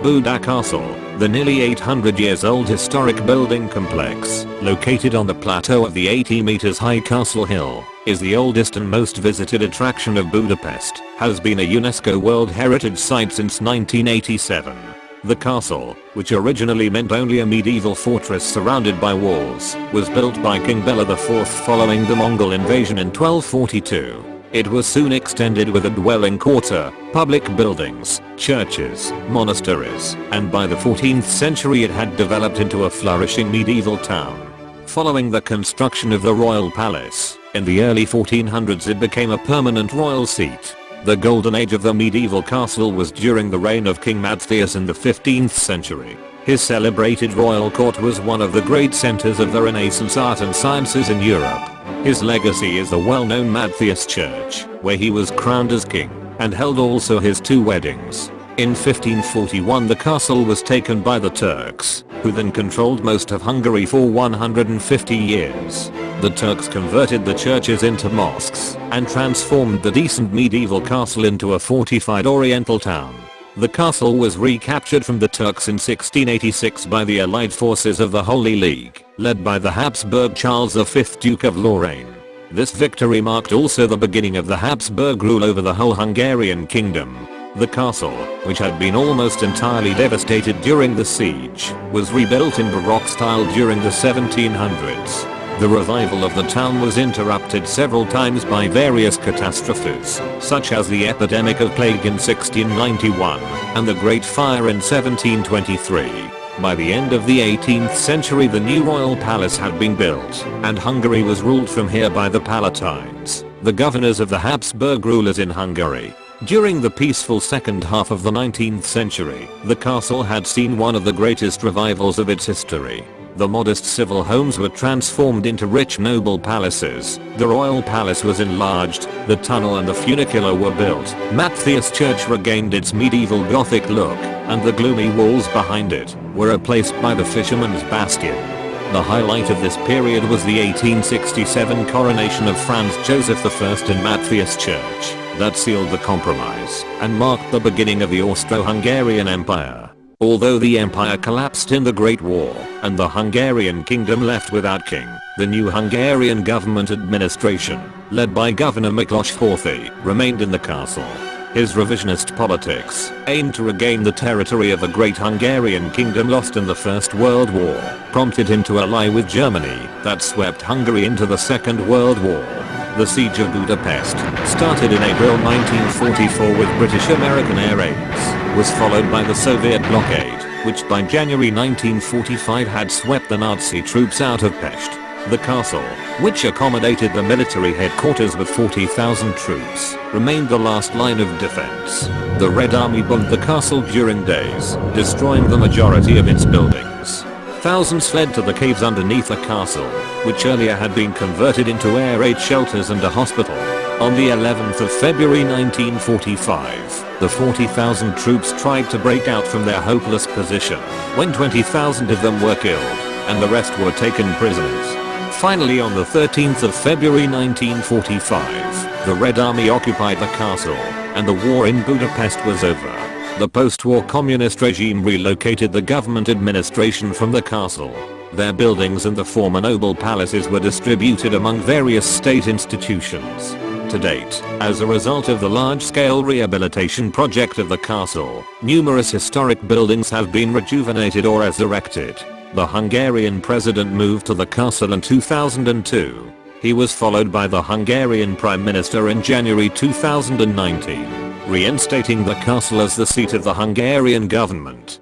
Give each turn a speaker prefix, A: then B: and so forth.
A: Buda Castle, the nearly 800 years old historic building complex, located on the plateau of the 80 meters high castle hill, is the oldest and most visited attraction of Budapest, has been a UNESCO World Heritage Site since 1987. The castle, which originally meant only a medieval fortress surrounded by walls, was built by King Bela IV following the Mongol invasion in 1242. It was soon extended with a dwelling quarter, public buildings, churches, monasteries, and by the 14th century it had developed into a flourishing medieval town. Following the construction of the royal palace, in the early 1400s it became a permanent royal seat. The golden age of the medieval castle was during the reign of King Matthias in the 15th century. His celebrated royal court was one of the great centers of the Renaissance art and sciences in Europe. His legacy is the well-known Matthias Church, where he was crowned as king, and held also his two weddings. In 1541 the castle was taken by the Turks, who then controlled most of Hungary for 150 years. The Turks converted the churches into mosques, and transformed the decent medieval castle into a fortified oriental town. The castle was recaptured from the Turks in 1686 by the allied forces of the Holy League, led by the Habsburg Charles V, Duke of Lorraine. This victory marked also the beginning of the Habsburg rule over the whole Hungarian Kingdom. The castle, which had been almost entirely devastated during the siege, was rebuilt in baroque style during the 1700s. The revival of the town was interrupted several times by various catastrophes, such as the epidemic of plague in 1691 and the Great Fire in 1723. By the end of the 18th century the new royal palace had been built, and Hungary was ruled from here by the Palatines, the governors of the Habsburg rulers in Hungary. During the peaceful second half of the 19th century, the castle had seen one of the greatest revivals of its history. The modest civil homes were transformed into rich noble palaces, the royal palace was enlarged, the tunnel and the funicular were built, Matthias Church regained its medieval Gothic look, and the gloomy walls behind it were replaced by the fisherman's bastion. The highlight of this period was the 1867 coronation of Franz Joseph I in Matthias Church, that sealed the compromise, and marked the beginning of the Austro Hungarian Empire. Although the empire collapsed in the Great War, and the Hungarian Kingdom left without king, the new Hungarian government administration, led by Governor Miklos Horthy, remained in the castle. His revisionist politics aimed to regain the territory of the great Hungarian Kingdom lost in the First World War, prompted him to ally with Germany, that swept Hungary into the Second World War. The Siege of Budapest, started in April 1944 with British-American air raids, was followed by the Soviet blockade, which by January 1945 had swept the Nazi troops out of Pest. The castle, which accommodated the military headquarters with 40,000 troops, remained the last line of defense. The Red Army bombed the castle during days, destroying the majority of its buildings. Thousands fled to the caves underneath the castle, which earlier had been converted into air raid shelters and a hospital. On the 11th of February 1945, the 40,000 troops tried to break out from their hopeless position, when 20,000 of them were killed, and the rest were taken prisoners. Finally on the 13th of February 1945, the Red Army occupied the castle, and the war in Budapest was over. The post-war communist regime relocated the government administration from the castle. Their buildings and the former noble palaces were distributed among various state institutions. To date, as a result of the large-scale rehabilitation project of the castle, numerous historic buildings have been rejuvenated or resurrected. The Hungarian President moved to the castle in 2002. He was followed by the Hungarian Prime Minister in January 2019, reinstating the castle as the seat of the Hungarian government.